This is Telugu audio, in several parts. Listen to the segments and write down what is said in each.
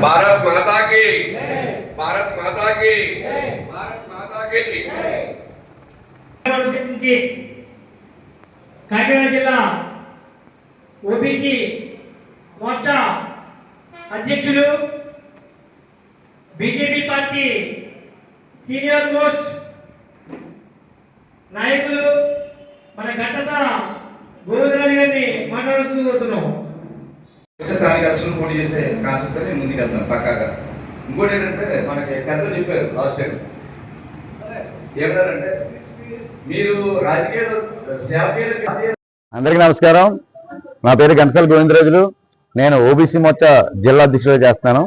भारत माता की, भारत माता की, भारत माता की। కాకినాడ జిల్లా ఓబీసీ మోర్చా అధ్యక్షులు, బీజేపీ పార్టీ సీనియర్ మోస్ట్ నాయకులు మన ఘంటసాల గోవిందరాజు గారిని మాట్లాడుతూ పోతున్నాం. స్థానిక ఎలక్షన్ పోటీ చేసే కాన్సెప్ట్ నేను ముందుకు వెళ్తాను పక్కాగా. ఇంకోటి ఏంటంటే మనకి పెద్దలు చెప్పారు లాస్ట్ టైం ఏమన్నారంటే మీరు రాజకీయాల్లో సేవ చేయడం. అందరికీ నమస్కారం. నా పేరు ఘంటసాల గోవిందరాజులు. నేను ఓబీసీ మోర్చా జిల్లా అధ్యక్షుడిగా చేస్తున్నాను.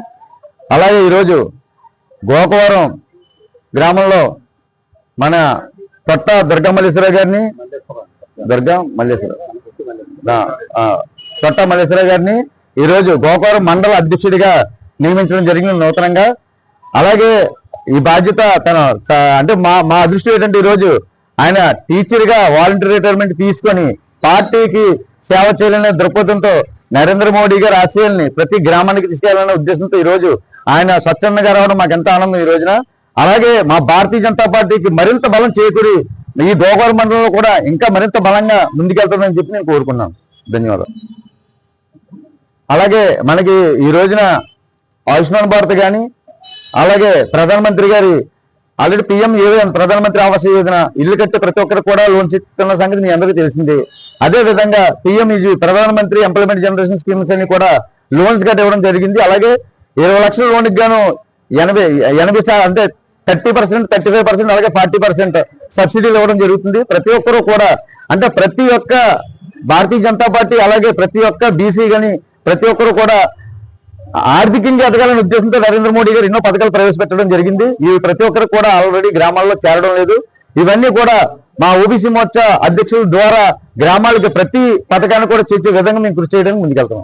అలాగే ఈరోజు గోకవరం గ్రామంలో మన తొట్ట దుర్గా మల్లేశ్వరరావు గారిని తొట్ట మల్లేశ్వరరావు గారిని ఈరోజు గోకవరం మండల అధ్యక్షుడిగా నియమించడం జరిగింది నూతనంగా. అలాగే ఈ బాధ్యత అంటే మా అదృష్టం ఏంటంటే ఈరోజు ఆయన టీచర్గా వాలంటీర్ రిటైర్మెంట్ తీసుకొని పార్టీకి సేవ చేయాలనే దృక్పథంతో నరేంద్ర మోడీ గారి ఆశయాల్ని ప్రతి గ్రామానికి తీసుకెళ్లాలనే ఉద్దేశంతో ఈరోజు ఆయన స్వచ్ఛందంగా రావడం మాకు ఎంత ఆనందం ఈ రోజున. అలాగే మా భారతీయ జనతా పార్టీకి మరింత బలం చేకూరి ఈ గోకవరం మండలంలో కూడా ఇంకా మరింత బలంగా ముందుకెళ్తామని చెప్పి నేను కోరుకున్నాను. ధన్యవాదాలు. అలాగే మనకి ఈ రోజున ఆయుష్మాన్ భారత్ కానీ, అలాగే ప్రధానమంత్రి గారి ఆల్రెడీ PM-AY ప్రధానమంత్రి ఆవాస్ యోజన ఇల్లు కట్టి ప్రతి ఒక్కరికి కూడా లోన్స్ ఇస్తున్న సంగతి మీ అందరికీ తెలిసిందే. అదే విధంగా PM-EG ప్రధానమంత్రి ఎంప్లాయ్మెంట్ జనరేషన్ స్కీమ్స్ అని కూడా లోన్స్ కట్టి ఇవ్వడం జరిగింది. అలాగే 20 లక్షల లోన్కి గాను 80 అంటే 30%, 35%, అలాగే 40% సబ్సిడీలు ఇవ్వడం జరుగుతుంది. ప్రతి ఒక్కరూ కూడా అంటే ప్రతి ఒక్క భారతీయ జనతా పార్టీ అలాగే ప్రతి ఒక్క బీసీ కానీ ప్రతి ఒక్కరు కూడా ఆర్థికంగా ఎదగాలనే ఉద్దేశంతో నరేంద్ర మోడీ గారు ఎన్నో పథకాలు ప్రవేశపెట్టడం జరిగింది. ఇవి ప్రతి ఒక్కరు కూడా ఆల్రెడీ గ్రామాల్లో చేరడం లేదు. ఇవన్నీ కూడా మా ఓబీసీ మోర్చా అధ్యక్షుల ద్వారా గ్రామాలకి ప్రతి పథకాన్ని కూడా చేర్చే విధంగా మేము కృషి చేయడానికి ముందుకెళ్తాం.